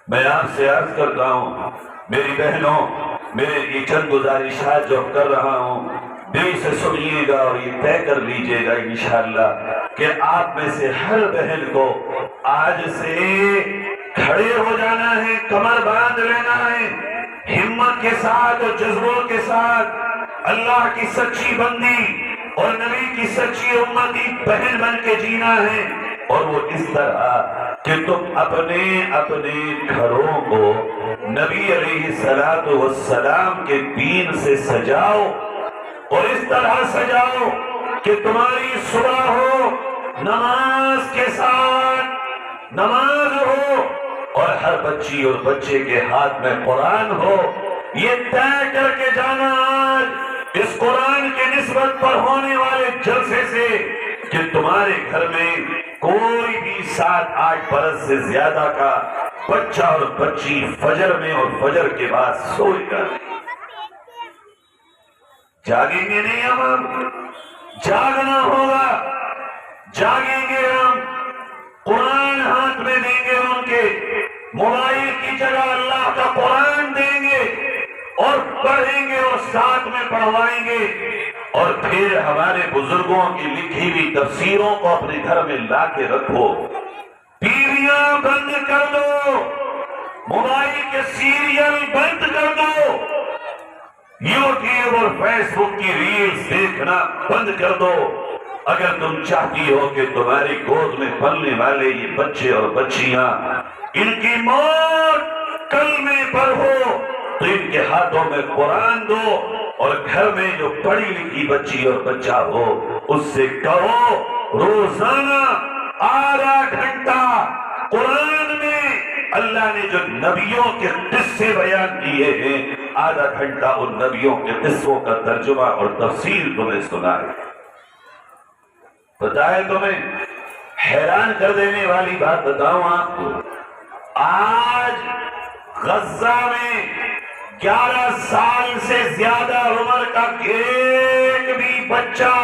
میں آپ سے عرض کرتا ہوں میری بہنوں، میرے یہ چند گزارشات جو کر رہا ہوں دل سے سنیے گا اور یہ طے کر لیجئے گا انشاءاللہ کہ آپ میں سے ہر بہن کو آج سے کھڑے ہو جانا ہے، کمر باندھ لینا ہے، ہمت کے ساتھ اور جذبوں کے ساتھ اللہ کی سچی بندی اور نبی کی سچی امتی بہن بن کے جینا ہے، اور وہ اس طرح کہ تم اپنے اپنے گھروں کو نبی علیہ السلام کے دین سے سجاؤ، اور اس طرح سجاؤ کہ تمہاری صبح ہو نماز کے ساتھ نماز ہو، اور ہر بچی اور بچے کے ہاتھ میں قرآن ہو۔ یہ طے کر کے جانا آج اس قرآن کی نسبت پر ہونے والے جلسے سے کہ تمہارے گھر میں کوئی بھی 7-8 برس سے زیادہ کا بچہ اور بچی فجر میں اور فجر کے بعد سوئے گا۔ جاگیں گے نہیں ہم جاگنا ہوگا، جاگیں گے ہم، قرآن ہاتھ میں دیں گے، ان کے موبائل کی جگہ اللہ کا قرآن دیں گے اور پڑھیں گے اور ساتھ میں پڑھوائیں گے، اور پھر ہمارے بزرگوں کی لکھی ہوئی تفسیروں کو اپنے گھر میں لا کے رکھو۔ ٹیویاں بند کر دو، موبائل کے سیریل بند کر دو، یوٹیوب اور فیس بک کی ریلز دیکھنا بند کر دو۔ اگر تم چاہتی ہو کہ تمہاری گود میں پلنے والے یہ بچے اور بچیاں ان کی موت کلمے پر ہو تو ان کے ہاتھوں میں قرآن دو، اور گھر میں جو پڑھی لکھی بچی اور بچہ ہو اس سے کہو روزانہ آدھا گھنٹہ قرآن میں اللہ نے جو نبیوں کے قصے بیان کیے ہیں آدھا گھنٹہ ان نبیوں کے قصوں کا ترجمہ اور تفسیر تمہیں سنائے۔ بتائے تمہیں حیران کر دینے والی بات بتاؤں آپ کو، آج غزہ میں 11 سال سے زیادہ عمر کا ایک بھی بچہ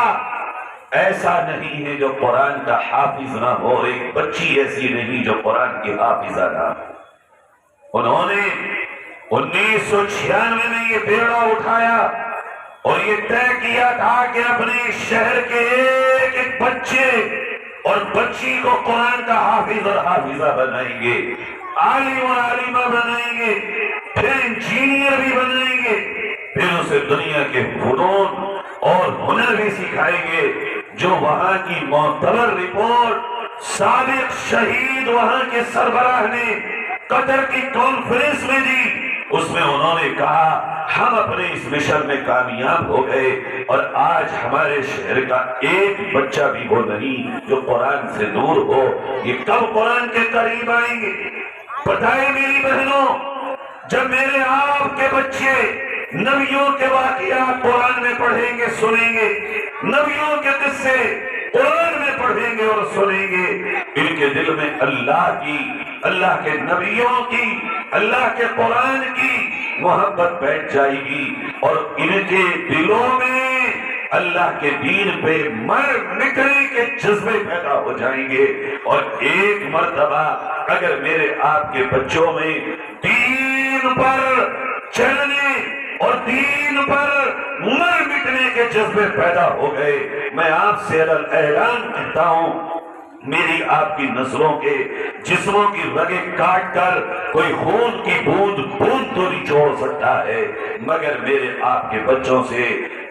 ایسا نہیں ہے جو قرآن کا حافظ نہ ہو، ایک بچی ایسی نہیں جو قرآن کی حافظہ نہ ہو۔ انہوں نے 1996 میں یہ بیڑا اٹھایا اور یہ طے کیا تھا کہ اپنے شہر کے ایک ایک بچے اور بچی کو قرآن کا حافظ اور حافظہ بنائیں گے، عالم اور عالمہ بنائیں گے، پھر انجینئر بھی بنائیں گے، پھر اسے دنیا کے فنون اور ہنر بھی سکھائیں گے۔ جو وہاں کی معتبر رپورٹ سابق شہید وہاں کے سربراہ نے قطر کی کانفرنس میں دی، اس میں انہوں نے کہا ہم اپنے اس مشن میں کامیاب ہو گئے، اور آج ہمارے شہر کا ایک بچہ بھی وہ نہیں جو قرآن سے دور ہو۔ یہ کب قرآن کے قریب آئیں گے؟ بتائیں میری بہنوں، جب میرے آپ کے بچے نبیوں کے واقعات قرآن میں پڑھیں گے سنیں گے، نبیوں کے قصے قرآن میں پڑھیں گے اور سنیں گے، ان کے دل میں اللہ کی، اللہ کے نبیوں کی، اللہ کے قرآن کی محبت بیٹھ جائے گی، اور ان کے دلوں میں اللہ کے دین پہ مر مٹنے کے جذبے پیدا ہو جائیں گے۔ اور ایک مرتبہ اگر میرے آپ کے بچوں میں دین پر چلنے اور دین پر مر مٹنے کے جذبے پیدا ہو گئے، میں آپ سے اعلان کرتا ہوں میری آپ کی نسلوں کے جسموں کی رگیں کاٹ کر کوئی خون کی بوند تو نہیں چھوڑ سکتا ہے، مگر میرے آپ کے بچوں سے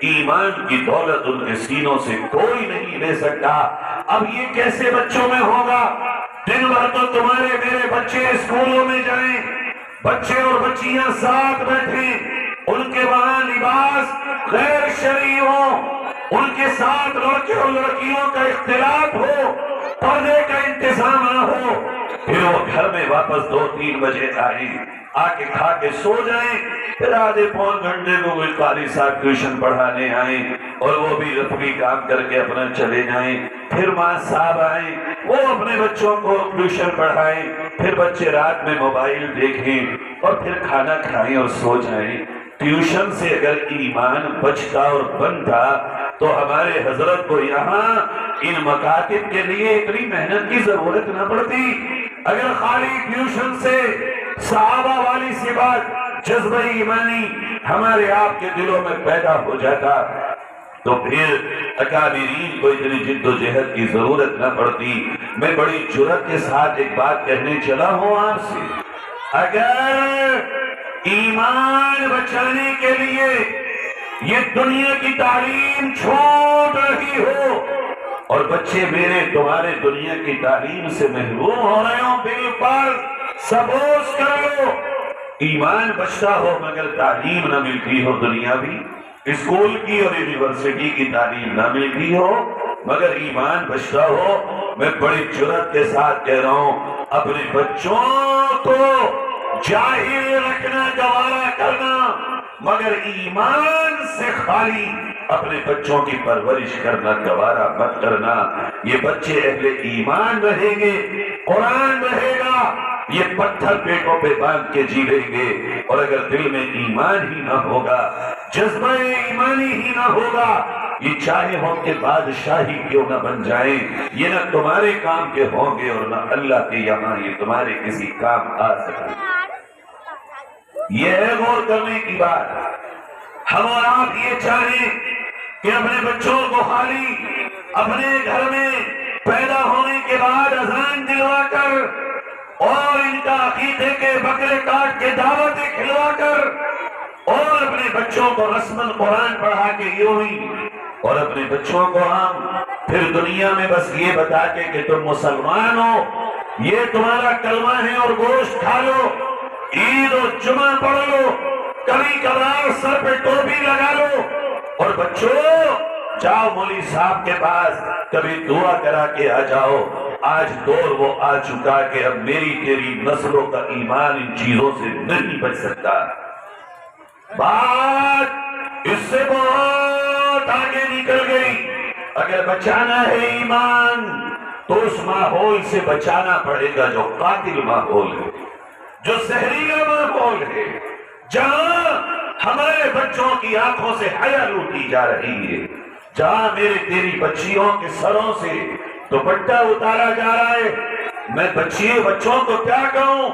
ایمان کی دولت ان کے سینوں سے کوئی نہیں لے سکتا۔ اب یہ کیسے بچوں میں ہوگا؟ دن بھر تو تمہارے میرے بچے اسکولوں میں جائیں، بچے اور بچیاں ساتھ بیٹھیں، ان کے وہاں لباس غیر شرعی ہو، ان کے ساتھ لڑکے اور لڑکیوں کا اختلاط ہو، پردے کا انتظام نہ ہو، پھر وہ گھر میں واپس 2-3 بجے آئیں، آ کے کھا کے سو جائیں، پھر آدھے پون گھنٹے کو کوئی قاری صاحب ٹیوشن پڑھانے آئیں اور وہ بھی رفقی کام کر کے اپنا چلے جائیں، پھر ماں صاحب آئیں وہ اپنے بچوں کو ٹیوشن پڑھائیں، پھر بچے رات میں موبائل دیکھیں اور پھر کھانا کھائیں اور سو جائیں۔ ٹیوشن سے اگر ایمان بچتا اور بنتا تو ہمارے حضرت کو یہاں ان مکاتب کے لیے اتنی محنت کی ضرورت نہ پڑتی۔ اگر خالی ٹیوشن سے صحابہ والی صفات جذبہ ایمانی ہمارے آپ کے دلوں میں پیدا ہو جاتا تو پھر اکابرین کو اتنی جد و جہد کی ضرورت نہ پڑتی۔ میں بڑی جرأت کے ساتھ ایک بات کہنے چلا ہوں آپ سے، اگر ایمان بچانے کے لیے یہ دنیا کی تعلیم چھوٹ رہی ہو اور بچے میرے تمہارے دنیا کی تعلیم سے محروم ہو رہے ہوں، بالکل سپوز کر لو ایمان بچتا ہو مگر تعلیم نہ ملتی ہو، دنیاوی اسکول کی اور یونیورسٹی کی تعلیم نہ ملتی ہو مگر ایمان بچتا ہو، میں بڑی جرأت کے ساتھ کہہ رہا ہوں اپنے بچوں کو جاہل رکھنا، گوارا کرنا مگر ایمان سے خالی اپنے بچوں کی پرورش کرنا گوارا مت کرنا۔ یہ بچے اہل ایمان رہیں گے، قرآن رہے گا، یہ پتھر پیٹوں پہ باندھ کے جیویں گے، اور اگر دل میں ایمان ہی نہ ہوگا، جذبہ ایمانی ہی نہ ہوگا، یہ چاہے ہم کے بادشاہی کیوں نہ بن جائیں، یہ نہ تمہارے کام کے ہوں گے اور نہ اللہ کے یہاں یہ تمہارے کسی کام آ سکیں۔ یہ ہے غور کرنے کی بات۔ ہم اور آپ یہ چاہیں کہ اپنے بچوں کو خالی اپنے گھر میں پیدا ہونے کے بعد اذان دلوا کر اور ان کا عقیدے کے بکرے کاٹ کے دعوتیں کھلوا کر اور اپنے بچوں کو رسم قرآن پڑھا کے یوں ہی، اور اپنے بچوں کو ہم پھر دنیا میں بس یہ بتا کے کہ تم مسلمان ہو، یہ تمہارا کلمہ ہے اور گوشت کھا لو، عید اور جمعہ پڑھ لو، کبھی کبھار سر پہ ٹوپی لگا لو، اور بچوں جاؤ مولوی صاحب کے پاس کبھی دعا کرا کے آ جاؤ۔ آج دور وہ آ چکا کہ اب میری تیری نسلوں کا ایمان ان چیزوں سے نہیں بچ سکتا۔ بات اس سے بہت آگے نکل گئی۔ اگر بچانا ہے ایمان تو اس ماحول سے بچانا پڑے گا جو قاتل ماحول ہے، جو زہریلا ماحول ہے، جہاں ہمارے بچوں کی آنکھوں سے حیا لوٹی جا رہی ہے، جہاں میرے تیری بچیوں کے سروں سے دوپٹہ اتارا جا رہا ہے۔ میں بچوں کو کیا کہوں،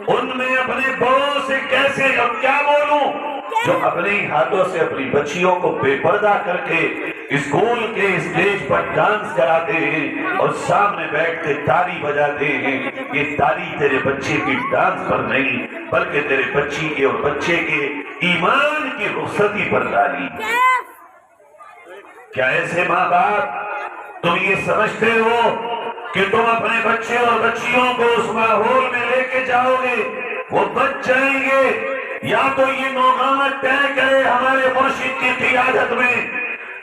ان میں اپنے بڑوں سے کیسے اب کیا بولوں جو اپنے ہاتھوں سے اپنی بچیوں کو بے پردہ کر کے اسکول کے اسٹیج پر ڈانس کراتے ہیں اور سامنے بیٹھ کے تالی بجاتے ہیں۔ یہ تالی تیرے بچے کی ڈانس پر نہیں بلکہ تیرے بچی کے اور بچے کے ایمان کی رخصتی پر تالی۔ کیا ایسے ماں باپ تم یہ سمجھتے ہو کہ تم اپنے بچے اور بچیوں کو اس ماحول میں لے کے جاؤ گے وہ بچ جائیں گے، یا تو یہ نوغامت طے کرے ہمارے مرشد کی قیادت میں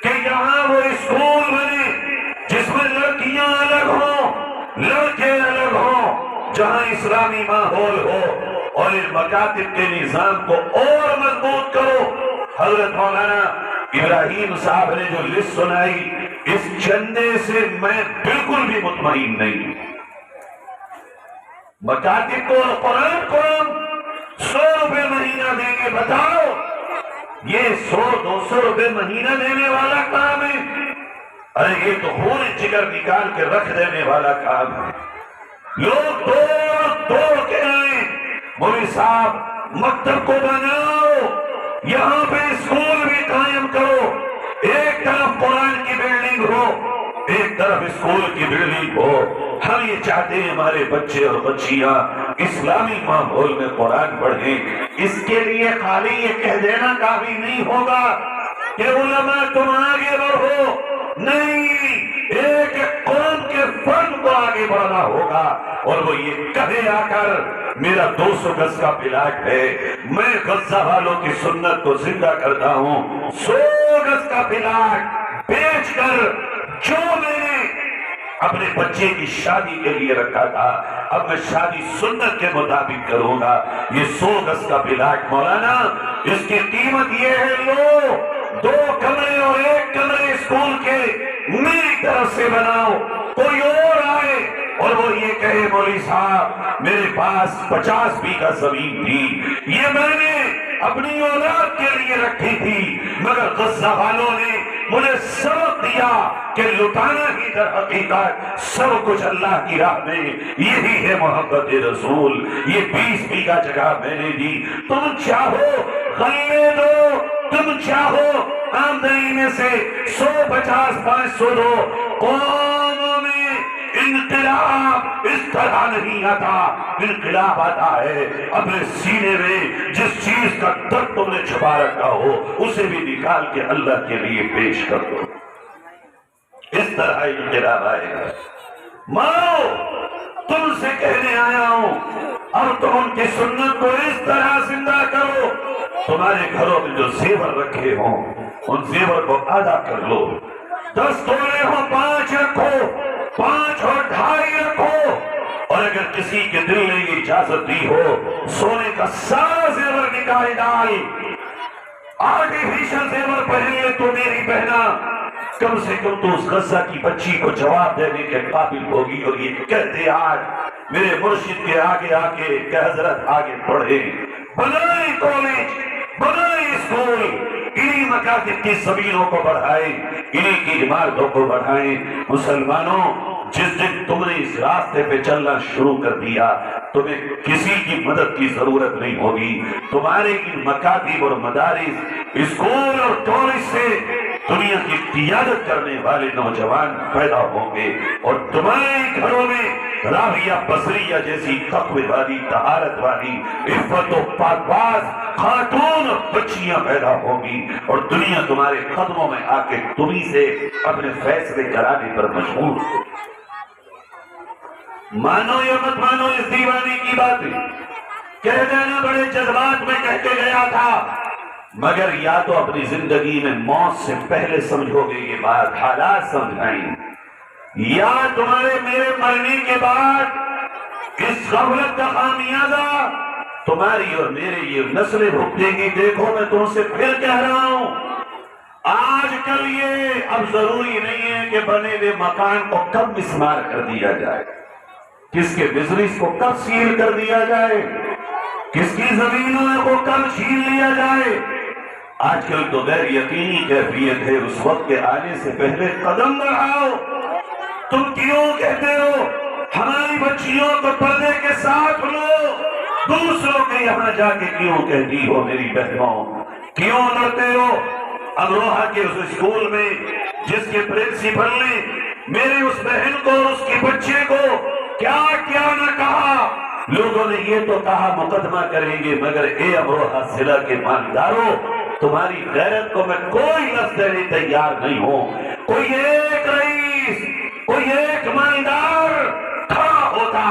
کہ یہاں وہ اسکول بنے جس میں لڑکیاں الگ ہوں لڑکے الگ ہوں، جہاں اسلامی ماحول ہو، اور ان مکاتب کے نظام کو اور مضبوط کرو۔ حضرت مولانا ابراہیم صاحب نے جو لسٹ سنائی، اس چندے سے میں بالکل بھی مطمئن نہیں۔ مکاتب کو اور قرآن کو 100 روپے مہینہ دیں گے، بتاؤ یہ 100-200 روپے مہینہ دینے والا کام ہے؟ ارے یہ تو خون جگر نکال کے رکھ دینے والا کام ہے۔ لوگ دوڑ کے آئیں، مولوی صاحب مکتب کو بناؤ، یہاں پہ اسکول بھی قائم کرو، ایک طرف قرآن کی بلڈنگ ہو ایک طرف اسکول کی بلڈنگ ہو۔ ہم یہ چاہتے ہیں ہمارے بچے اور بچیاں اسلامی ماحول میں قرآن پڑھیں۔ اس کے لیے خالی یہ کہہ دینا کافی نہیں ہوگا کہ علماء تم آگے بڑھو، نہیں، ایک قوم کے فرد کو آگے بڑھنا ہوگا، اور وہ یہ کہے آ کر میرا 200 گز کا پلاٹ ہے، میں غزہ والوں کی سنت کو زندہ کرتا ہوں، 100 گز کا پلاٹ بیچ کر جو میں نے اپنے بچے کی شادی کے لیے رکھا تھا اب میں شادی سنت کے مطابق کروں گا۔ یہ 100 گز کا پلاٹ مولانا اس کی قیمت یہ ہے، لو 2 کمرے اور 1 کمرے اسکول کے میری طرف سے بناؤ، کوئی اور آئے اور وہ یہ کہے مولوی صاحب میرے پاس 50 بیگھہ زمین تھی، یہ میں نے اپنی اولاد کے لیے رکھی تھی، مگر غزہ والوں نے مجھے سبق دیا کہ لٹانا ہی در حقیقت سب کچھ اللہ کی راہ میں یہی ہے محبت رسول. یہ 20 بیگھہ جگہ میں نے دی. تم چاہو غلے دو, تم چاہو آمدنی میں سے 150 500 دو. قوموں میں انقلاب اس طرح نہیں آتا. انقلاب آتا ہے اپنے سینے میں جس چیز کا درد تم نے چھپا رکھا ہو اسے بھی نکال کے اللہ کے لیے پیش کر دو. اس طرح انقلاب آئے گا. ماؤ تم سے کہنے آیا ہوں اب تم ان کی سنت کو اس طرح زندہ کرو. تمہارے گھروں میں جو زیور رکھے ہوں ان زیور کو ادا کر لو. 10 تولے ہوں 5 رکھو, 5 اور 2.5 رکھو. اور اگر کسی کے دل نے یہ اجازت دی ہو سونے کا سارا زیور نکال ڈال, آرٹیفیشل زیور پہن لے تو میری بہنا کم سے کم تو اس غزہ کی بچی کو جواب دینے کے قابل ہوگی. اور یہ کہتے آج میرے مرشد کے آگے آ کے کہ حضرت آگے پڑھے, بنائیں کالج, بنائیں اسکول, انہی مکاتب کی زمینوں کو بڑھائیں, انہی کی عمارتوں کو بڑھائیں. مسلمانوں جس دن تم نے اس راستے پہ چلنا شروع کر دیا تمہیں کسی کی مدد کی ضرورت نہیں ہوگی. تمہارے ان مکاتب اور مدارس, اسکول اور کالج سے دنیا کی قیادت کرنے والے نوجوان پیدا ہوں گے. اور تمہارے گھروں میں راویہ بصریہ جیسی تقوی والی, طہارت والی, عفت و پاک باز خاتون اور بچیاں پیدا ہوں گی. اور دنیا تمہارے قدموں میں آ کے تمہیں سے اپنے فیصلے کرانے پر مشہور ہو. مانو یا مت مانو اس دیوانی کی باتیں کہہ دینا بڑے جذبات میں کہہ کے گیا تھا, مگر یا تو اپنی زندگی میں موت سے پہلے سمجھو گے یہ بات, حالات سمجھائیں, یا تمہارے میرے مرنے کے بعد اس غفلت کا خامیازہ تمہاری اور میرے یہ نسلیں بھگتیں گی. دیکھو میں تم سے پھر کہہ رہا ہوں, آج کل یہ اب ضروری نہیں ہے کہ بنے ہوئے مکان کو کب مسمار کر دیا جائے, کس کے بزنس کو کب سیل کر دیا جائے, کس کی زمینوں کو کب چھین لیا جائے. آج کل تو غیر یقینی کیفیت ہے, اس وقت کے آنے سے پہلے قدم بڑھاؤ. تم کیوں کہتے ہو ہماری بچیوں کو پردے کے ساتھ لو, دوسروں کے یہاں جا کے کیوں کہتی ہو میری بہنوں, کیوں لڑتے ہو؟ امروہہ کے اس اسکول میں جس کے پرنسپل نے میری اس بہن کو اور اس کے بچے کو کیا کیا نہ کہا. لوگوں نے یہ تو کہا مقدمہ کریں گے, مگر اے امروہہ ضلع کے مالداروں تمہاری غیرت کو میں کوئی لفظ دینے تیار نہیں ہوں. کوئی ایک رئیس, کوئی ایک مالدار کھڑا ہوتا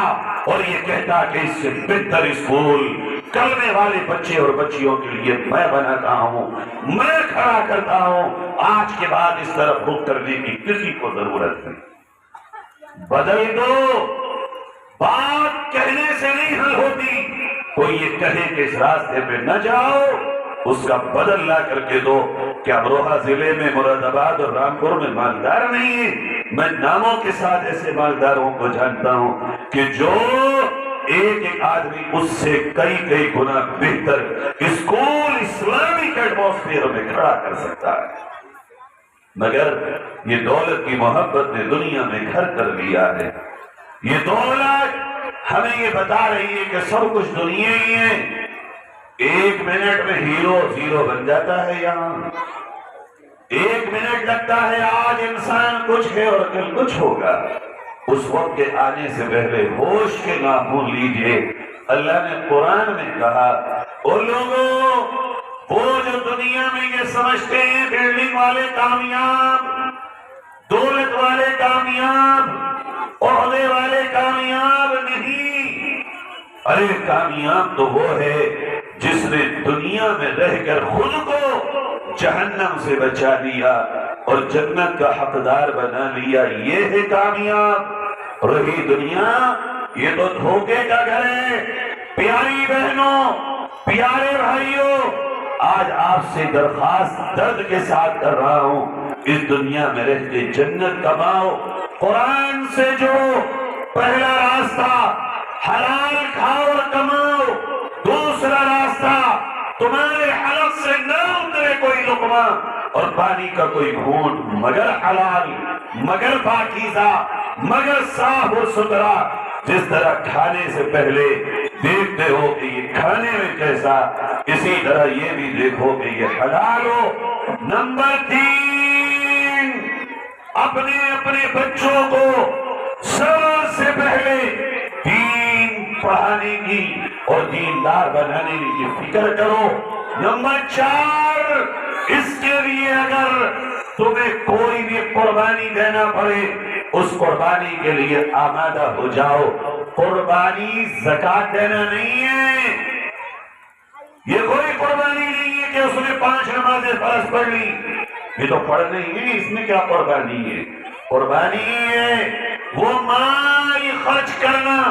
اور یہ کہتا کہ اس سے بہتر اسکول کلمے والے بچے اور بچیوں کے لیے میں بناتا ہوں, میں کھڑا کرتا ہوں. آج کے بعد اس طرف رخ کرنے کی کسی کو ضرورت نہیں. بدل دو, بات کہنے سے نہیں حل ہوتی. کوئی یہ کہے کہ اس راستے پہ نہ جاؤ, اس کا بدل لا کر کے دو. کیا امروہہ ضلع میں مراد آباد اور رامپور میں مالدار نہیں ہے؟ میں ناموں کے ساتھ ایسے مالداروں کو جانتا ہوں کہ جو ایک ایک آدمی اس سے کئی گنا بہتر اسکول اسلامک ایٹماسفیئر میں کھڑا کر سکتا ہے. مگر یہ دولت کی محبت نے دنیا میں گھر کر لیا ہے. یہ دولت ہمیں یہ بتا رہی ہے کہ سب کچھ دنیا ہی ہے. 1 منٹ میں ہیرو زیرو بن جاتا ہے. یہاں 1 منٹ لگتا ہے آج انسان کچھ ہے اور کل کچھ ہوگا. اس وقت کے آنے سے پہلے ہوش کے ناخن لیجئے. اللہ نے قرآن میں کہا اور لوگوں وہ جو دنیا میں یہ سمجھتے ہیں بلڈنگ والے کامیاب, دولت والے کامیاب, عہدے والے کامیاب نہیں. ارے کامیاب تو وہ ہے جس نے دنیا میں رہ کر خود کو جہنم سے بچا لیا اور جنت کا حقدار بنا لیا. یہ ہے کامیاب. رہی دنیا یہ تو دھوکے کا گھر ہے. پیاری بہنوں, پیارے بھائیوں, آج آپ سے درخواست درد کے ساتھ کر رہا ہوں, اس دنیا میں رہتے جنت کماؤ. قرآن سے جو پہلا راستہ حلال کھاؤ اور کماؤ, دوسرا راستہ تمہارے حلق سے نہ اترے کوئی لقمہ لقمہ اور پانی کا کوئی گھونٹ مگر حلال، مگر پاکیزہ، مگر صاف و ستھرا، جس طرح کھانے سے پہلے دیکھتے ہو کہ یہ کھانے میں کیسا، اسی طرح یہ بھی دیکھو کہ یہ حلال ہو۔ نمبر 3، اپنے اپنے بچوں کو سب سے پہلے دین پڑھانے کی اور دیندار بنانے کی فکر کرو۔ نمبر 4، اس کے لیے اگر تمہیں کوئی بھی قربانی دینا پڑے اس قربانی کے لیے آمادہ ہو جاؤ۔ قربانی زکوٰۃ دینا نہیں ہے، یہ کوئی قربانی نہیں ہے کہ اس نے 5 نمازیں فرض پڑھ لی، یہ تو پڑھنا ہی ہے، اس میں کیا قربانی ہے؟ قربانی ہے وہ مال خرچ کرنا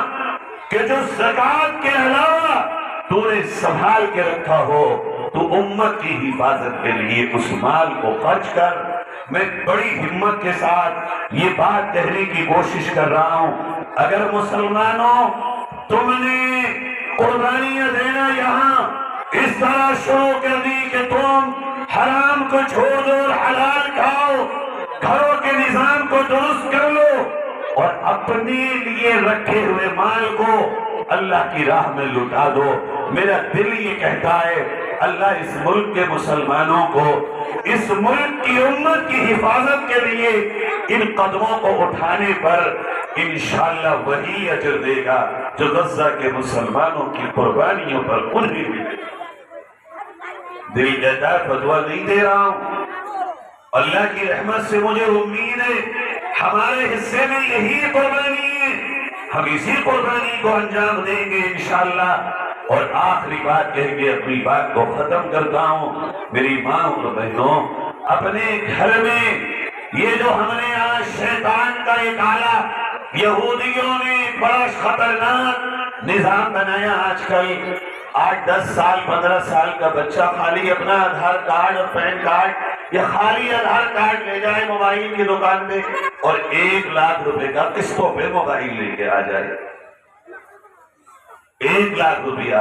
کہ جو زکوٰۃ کے علاوہ تو نے سنبھال کے رکھا ہو، تو امت کی حفاظت کے لیے اس مال کو خرچ کر۔ میں بڑی ہمت کے ساتھ یہ بات کہنے کی کوشش کر رہا ہوں، اگر مسلمانوں تم نے قربانیاں دینا یہاں اس طرح شروع کر دی کہ تم حرام کو چھوڑ دو اور حلال کھاؤ، گھروں کے نظام کو درست کر لو اور اپنے لیے رکھے ہوئے مال کو اللہ کی راہ میں لٹا دو، میرا دل یہ کہتا ہے اللہ اس ملک کے مسلمانوں کو، اس ملک کی امت کی حفاظت کے لیے ان قدموں کو اٹھانے پر انشاءاللہ وہی اجر دے گا جو غزہ کے مسلمانوں کی قربانیوں پر انہیں ملے۔ دل کہتا ہے فتویٰ نہیں دے رہا ہوں، اللہ کی رحمت سے مجھے امید ہے ہمارے حصے میں یہی قربانی ہے، ہم اسی قربانی کو انجام دیں گے انشاءاللہ۔ اور آخری بات کہہ کے اپنی بات کو ختم کرتا ہوں، میری ماں اور بہنوں، اپنے گھر میں یہ جو ہم نے آج شیطان کا ایک آلہ، یہودیوں نے بڑا خطرناک نظام بنایا، آج کل 8، 10 سال 15 سال کا بچہ خالی اپنا آدھار کارڈ اور پین کارڈ یا خالی آدھار کارڈ لے جائے موبائل کی دکان پہ اور 1 لاکھ روپے کا قسطوں پہ موبائل لے کے آ جائے۔ 1 لاکھ روپیہ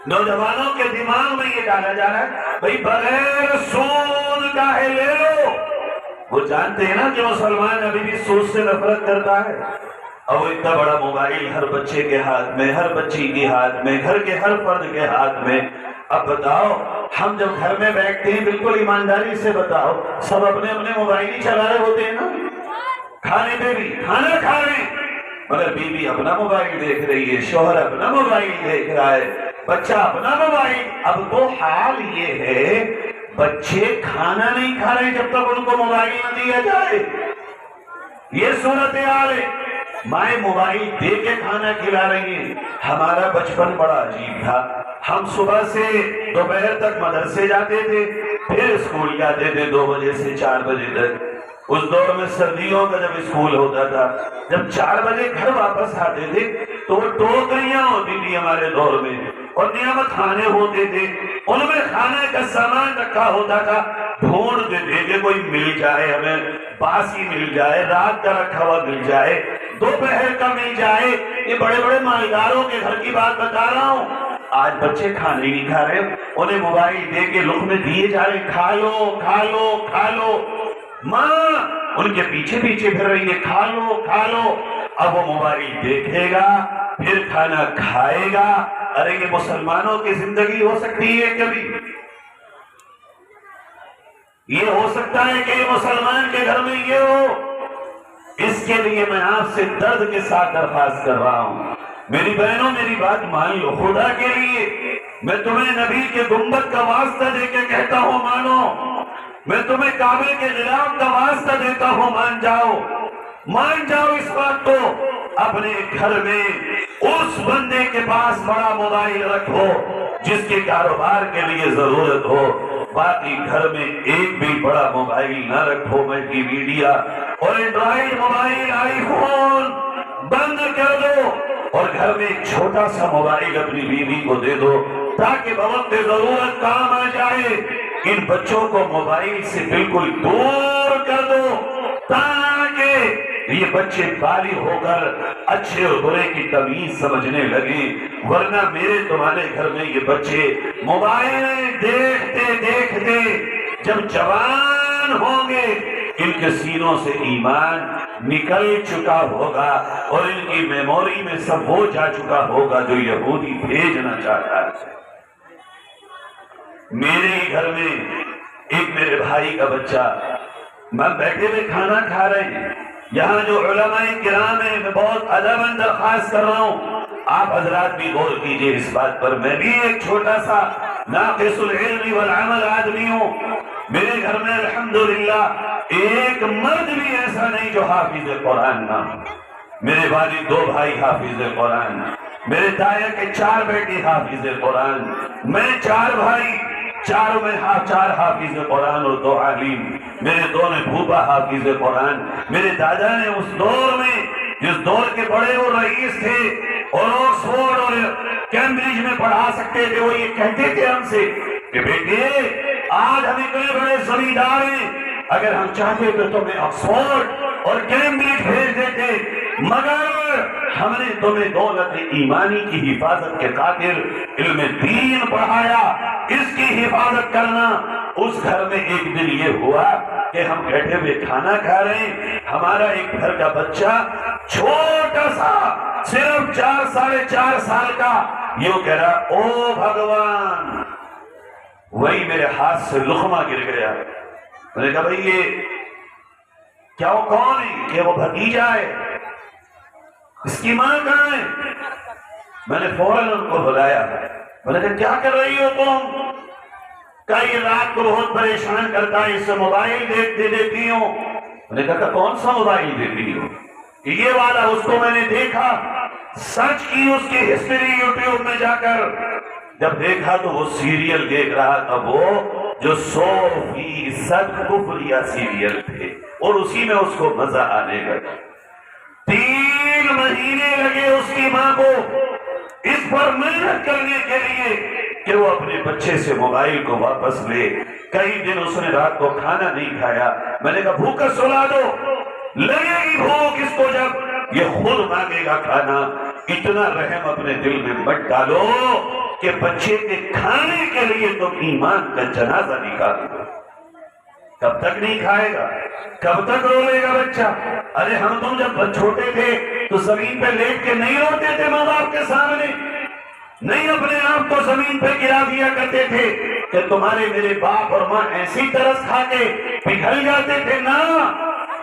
نوجوانوں کے دماغ میں یہ ڈالا جا رہا ہے بھائی بغیر سود کا ہے لے لو۔ وہ جانتے ہیں نا کہ مسلمان ابھی بھی سود سے نفرت کرتا ہے، اور وہ اتنا بڑا موبائل ہر بچے کے ہاتھ میں، ہر بچی کے ہاتھ میں، گھر کے ہر فرد کے ہاتھ میں۔ اب بتاؤ ہم جب گھر میں بیٹھتے ہیں بالکل ایمانداری سے بتاؤ، سب اپنے اپنے موبائل ہی چلا رہے ہوتے ہیں نا، کھانے پہ بھی کھانا کھا رہے ہیں مگر بیوی اپنا موبائل دیکھ رہی ہے، شوہر اپنا موبائل دیکھ رہا ہے، بچہ اپنا موبائل۔ اب تو حال یہ ہے بچے کھانا نہیں کھا رہے جب تک ان کو موبائل نہ دیا جائے، یہ صورتحال ہے۔ مائیں موبائل دے کے کھانا کھلا رہی ہیں۔ ہمارا بچپن بڑا عجیب تھا، ہم صبح سے دوپہر تک مدرسے جاتے تھے، پھر اسکول جاتے تھے 2 بجے سے 4 بجے تک۔ اس دور میں سردیوں کا جب اسکول ہوتا تھا، جب 4 بجے گھر واپس آتے تھے تو وہ ٹوکریاں ہوتی تھی ہمارے دور میں اور نعمت کھانے ہوتے تھے، ان میں کھانے کا سامان رکھا ہوتا تھا، ڈھونڈتے تھے کہ کوئی مل جائے، ہمیں باسی مل جائے، رات کا رکھا ہوا مل جائے، دوپہر کا مل جائے۔ یہ بڑے بڑے مالداروں کے گھر کی بات بتا رہا ہوں۔ آج بچے کھانے نہیں کھا رہے، انہیں موبائل دے کے لقمے دیے جا رہے، کھا لو کھا لو کھا لو، ماں ان کے پیچھے پیچھے پھر رہی ہے، کھا لو کھا لو۔ اب وہ موبائل دیکھے گا پھر کھانا کھائے گا۔ ارے یہ مسلمانوں کی زندگی ہو سکتی ہے کبھی؟ یہ ہو سکتا ہے کہ مسلمان کے گھر میں یہ ہو؟ اس کے لیے میں آپ سے درد کے ساتھ درخواست کر رہا ہوں، میری بہنوں میری بات مان لو، خدا کے لیے میں تمہیں نبی کے گنبد کا واسطہ دے کے کہتا ہوں مانو، میں تمہیں کعبے کے غلاف کا واسطہ دیتا ہوں مان جاؤ اس بات کو۔ اپنے گھر میں اس بندے کے پاس بڑا موبائل رکھو جس کے کاروبار کے لیے ضرورت ہو، باقی گھر میں ایک بھی بڑا موبائل نہ رکھو۔ ملٹی میڈیا اور اینڈرائیڈ موبائل، آئی فون بند کر دو اور گھر میں ایک چھوٹا سا موبائل اپنی بیوی کو دے دو تاکہ بوقت ضرورت کام آ جائے۔ ان بچوں کو موبائل سے بالکل دور کر دو تاکہ یہ بچے بالغ ہو کر اچھے اور برے کی تمیز سمجھنے لگے، ورنہ میرے تمہارے گھر میں یہ بچے موبائل دیکھتے دیکھتے جب جوان ہوں گے ان کے سینوں سے ایمان نکل چکا ہوگا اور ان کی میموری میں سب وہ جا چکا ہوگا جو یہودی بھیجنا چاہتا ہے۔ میرے ہی گھر میں ایک میرے بھائی کا بچہ، میں بیٹھے ہوئے کھانا کھا رہے ہیں، یہاں جو علماء کرام ہیں، میں بہت ادب درخواست کر رہا ہوں، آپ حضرات بھی غور کیجئے اس بات پر۔ میں بھی ایک چھوٹا سا ناقص العلم والعمل آدمی ہوں، میرے گھر میں الحمدللہ ایک مرد بھی ایسا نہیں جو حافظ قرآن نہ ہو۔ میرے والد 2 بھائی حافظ قرآن، میرے دایا کے 4 بیٹے حافظ قرآن، میں 4 بھائی، 4 میں 4 حافظ قرآن اور 2 عالم، میرے 2 نے پھوپا حافظ قرآن۔ میرے دادا نے اس دور میں، جس دور کے بڑے وہ رئیس تھے اور آکسفورڈ اور کیمبرج میں پڑھا سکتے تھے، وہ یہ کہتے تھے ہم سے کہ بیٹے آج ہم اتنے بڑے زمیندار ہیں، اگر ہم چاہتے تو تمہیں آکسفورڈ اور کیمبرج بھیج دیتے، مگر ہم نے تمہیں دولت ایمانی کی حفاظت کے خاطر علم دین پڑھایا، اس کی حفاظت کرنا۔ اس گھر میں ایک دن یہ ہوا کہ ہم بیٹھے ہوئے کھانا کھا رہے ہیں، ہمارا ایک گھر کا بچہ چھوٹا سا صرف 4 ساڑھے 4 سال کا یوں کہہ رہا، او بھگوان۔ وہی میرے ہاتھ سے لقمہ گر گیا۔ میں نے کہا بھائی یہ کیا وہ کون ہے؟ کہ وہ بھتیجا ہے، اس کی ماں کہاں ہے؟ میں نے فوراً ان کو بلایا، میں نے کہا کیا کر رہی ہو تم؟ کئی رات کو بہت پریشان کرتا ہے، اس سے موبائل دے دیتی ہوں۔ میں نے کہا کون سا موبائل دیتی ہو؟ یہ والا۔ اس کو میں نے دیکھا، سرچ کی اس کی ہسٹری یوٹیوب میں جا کر، جب دیکھا تو وہ سیریل دیکھ رہا تھا، وہ جو 100% کفریہ سیریل تھے، اور اسی میں اس کو مزہ آنے لگا۔ 3 مہینے لگے اس کی ماں کو اس پر محنت کرنے کے لیے کہ وہ اپنے بچے سے موبائل کو واپس لے۔ کئی دن اس نے رات کو کھانا نہیں کھایا۔ میں نے کہا بھوکا سلا دو، لگے گی بھوک اس کو جب یہ خود مانگے گا کھانا۔ اتنا رحم اپنے دل میں مت ڈالو کہ بچے کے کھانے کے لیے تم ایمان کا جنازہ نکال دو۔ کب تک نہیں کھائے گا؟ کب تک رولے گا بچہ؟ ارے ہم تم جب چھوٹے تھے تو زمین پہ لیٹ کے نہیں روتے تھے ماں باپ کے سامنے؟ نہیں اپنے آپ کو زمین پہ گرا دیا کرتے تھے کہ تمہارے میرے باپ اور ماں ایسی ترس کھا کے پگھل جاتے تھے؟ نہ،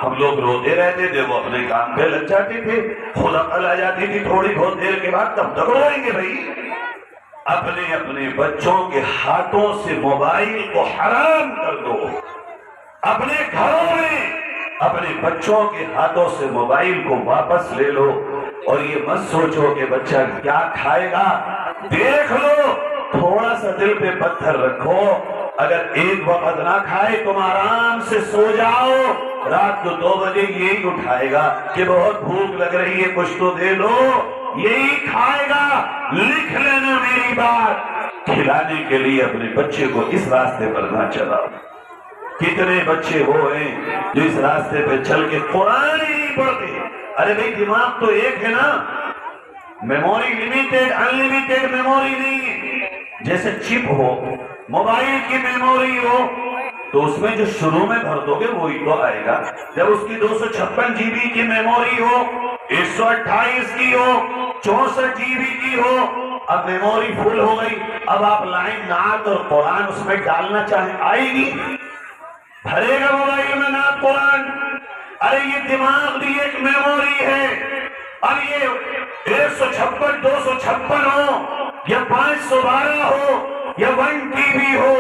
ہم لوگ روتے رہتے تھے، وہ اپنے کام پہ لگ جاتے تھے، خود عقل آ جاتی تھی تھوڑی بہت دیر کے بعد۔ تب تک روئیں گے بھائی؟ اپنے بچوں کے ہاتھوں سے موبائل کو حرام کر دو۔ اپنے گھروں میں اپنے بچوں کے ہاتھوں سے موبائل کو واپس لے لو، اور یہ مت سوچو کہ بچہ کیا کھائے گا۔ دیکھ لو، تھوڑا سا دل پہ پتھر رکھو، اگر ایک وقت نہ کھائے تم آرام سے سو جاؤ، رات کو 2 بجے یہی اٹھائے گا کہ بہت بھوک لگ رہی ہے، کچھ تو دے دو، یہی کھائے گا۔ لکھ لینا میری بات، کھلانے کے لیے اپنے بچے کو اس راستے پر نہ چلاؤ۔ کتنے بچے وہ ہیں جو اس راستے پہ چل کے قرآن ہی نہیں پڑھتے؟ ارے بھائی دماغ تو ایک ہے نا، میموری لمیٹڈ انلیمیٹڈ میموری نہیں ہے۔ جیسے چپ ہو، موبائل کی میموری ہو تو اس میں جو شروع میں بھر دو گے وہی تو آئے گا۔ جب اس کی 256 جی بی کی میموری ہو، 128 کی ہو، 64 جی بی کی ہو، اب میموری فل ہو گئی، اب آپ لائن نعت اور قرآن اس میں ڈالنا چاہیں، آئے گی؟ بھرے گا موبائل میں نعت قرآن؟ ارے یہ دماغ بھی ایک میموری ہے۔ اب یہ 156 256 ہو یا 512 ہو یا 1 ٹی بی ہو،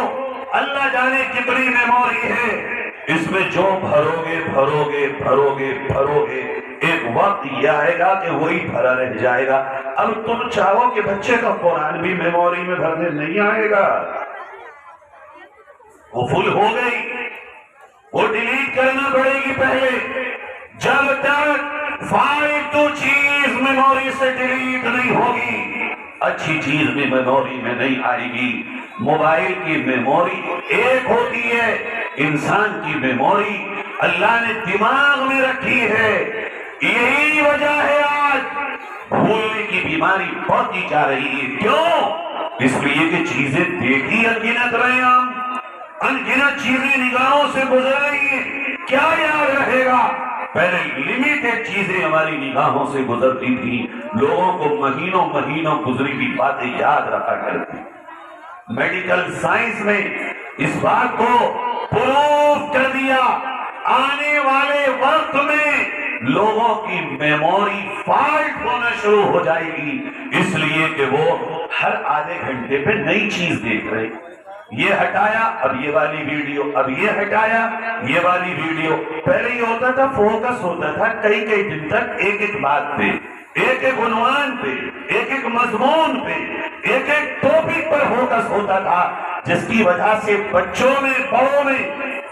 اللہ جانے کتنی میموری ہے، اس میں جو بھرو گے بھرو گے بھرو گے بھرو گے، ایک وقت یہ آئے گا کہ وہی بھرا رہ جائے گا۔ اب تم چاہو کہ بچے کا قرآن بھی میموری میں بھرنے نہیں آئے گا، وہ فل ہو گئی، وہ ڈیلیٹ کرنا پڑے گی پہلے۔ جب تک فالتو چیز میموری سے ڈیلیٹ نہیں ہوگی، اچھی چیز بھی میموری میں نہیں آئے گی۔ موبائل کی میموری ایک ہوتی ہے، انسان کی میموری اللہ نے دماغ میں رکھی ہے۔ یہی وجہ ہے آج بھولنے کی بیماری بڑھتی جا رہی ہے۔ کیوں؟ اس لیے کہ چیزیں دیکھی انگنت رہے ہم، انگنت چیزیں نگاہوں سے گزر رہی ہیں، کیا یاد رہے گا؟ پہلے لمیٹڈ چیزیں ہماری نگاہوں سے گزرتی تھی، لوگوں کو مہینوں مہینوں گزری ہوئی باتیں یاد رکھا کرتی۔ میڈیکل سائنس میں اس بات کو پروف کر دیا، آنے والے وقت میں لوگوں کی میموری فالٹ ہونا شروع ہو جائے گی، اس لیے کہ وہ ہر آدھے گھنٹے پہ نئی چیز دیکھ رہے، یہ ہٹایا اب یہ والی ویڈیو، اب یہ ہٹایا یہ والی ویڈیو۔ پہلے یہ ہوتا تھا فوکس ہوتا تھا کئی کئی دن تک ایک ایک بات پہ، ایک ایک عنوان پہ، ایک ایک مضمون پہ، ایک ایک ٹاپک پر فوکس ہوتا تھا، جس کی وجہ سے بچوں میں بڑوں میں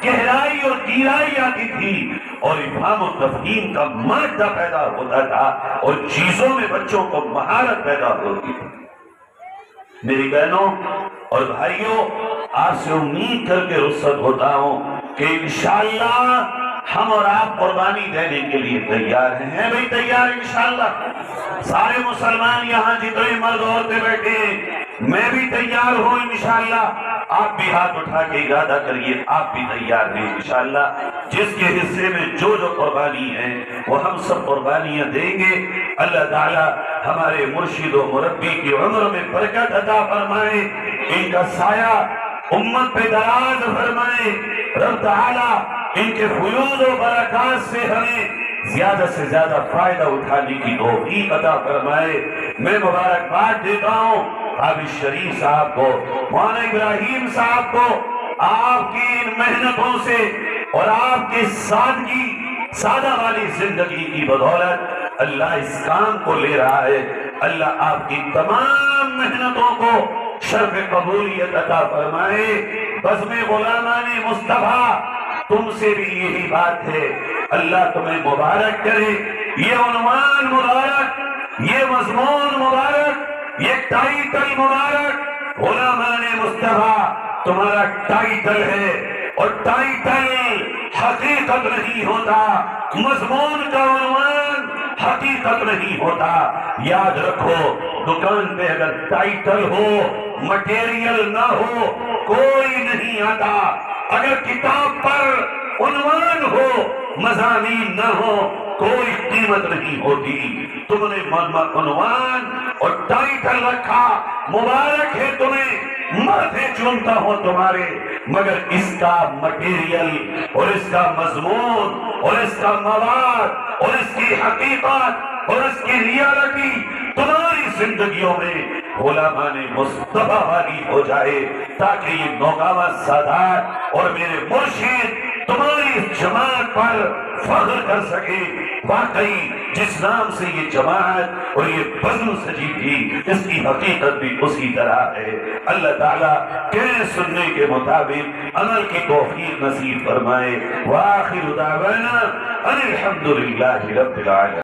گہرائی اور گہرائی آتی تھی اور افہام و تفہیم کا مادہ پیدا ہوتا تھا اور چیزوں میں بچوں کو مہارت پیدا ہوتی تھی۔ میری بہنوں اور بھائیوں، آپ سے امید کر کے رخصت ہوتا ہوں کہ انشاءاللہ ہم اور آپ قربانی دینے کے لیے تیار ہیں بھائی، تیار انشاءاللہ؟ سارے مسلمان یہاں جتنے مرد عورتیں بیٹھے ہیں، میں بھی تیار ہوں انشاءاللہ۔ آپ بھی ہاتھ اٹھا کے ارادہ کریے، آپ بھی تیار ہیں انشاءاللہ۔ جس کے حصے میں جو جو قربانی ہے وہ ہم سب قربانیاں دیں گے۔ اللہ تعالی ہمارے مرشد و مربی کی عمر میں برکت عطا فرمائے، ان کا سایہ امت پہ دراز فرمائے۔ رب تعالی ان کے فیوض و برکات سے ہمیں زیادہ سے زیادہ فائدہ اٹھانے کی توفیق عطا فرمائے۔ میں مبارکباد دیتا ہوں حافظ شریف صاحب کو، مولانا ابراہیم صاحب کو، آپ کی ان محنتوں سے اور آپ کی سادہ والی زندگی کی بدولت اللہ اس کام کو لے رہا ہے۔ اللہ آپ کی تمام محنتوں کو شرف قبولیت عطا فرمائے۔ بزم غلامان مصطفیٰ، تم سے بھی یہی بات ہے، اللہ تمہیں مبارک کرے۔ یہ عنوان مبارک، یہ مضمون مبارک، یہ ٹائٹل مبارک، غلامان مصطفیٰ تمہارا ٹائٹل ہے، اور ٹائٹل حقیقت نہیں ہوتا، مضمون کا عنوان حقیقت نہیں ہوتا۔ یاد رکھو، دکان پہ اگر ٹائٹل ہو، مٹیریل نہ ہو، کوئی نہیں آتا۔ اگر کتاب پر عنوان ہو، مضامین نہ ہو، کوئی قیمت نہیں ہوتی۔ تم نے عنوان اور ٹائٹل رکھا، مبارک ہے تمہیں، ماتھے چومتا ہو تمہارے، مگر اس کا مٹیریل اور اس کا مضمون اور اس کا مواد اور اس کی حقیقت اور اس کی ریالٹی تمہاری زندگیوں میں غلامان مصطفیٰ والی ہو جائے، تاکہ یہ نوگاوا سادات اور میرے مرشد تمہاری اس جماعت پر فخر کر سکے۔ واقعی جس نام سے یہ جماعت اور یہ بزم سجی تھی، اس کی حقیقت بھی اسی طرح ہے۔ اللہ تعالیٰ کہنے سننے کے مطابق عمل کی توفیق نصیب فرمائے۔ وآخر دعوانا ان الحمد للہ رب العالمین۔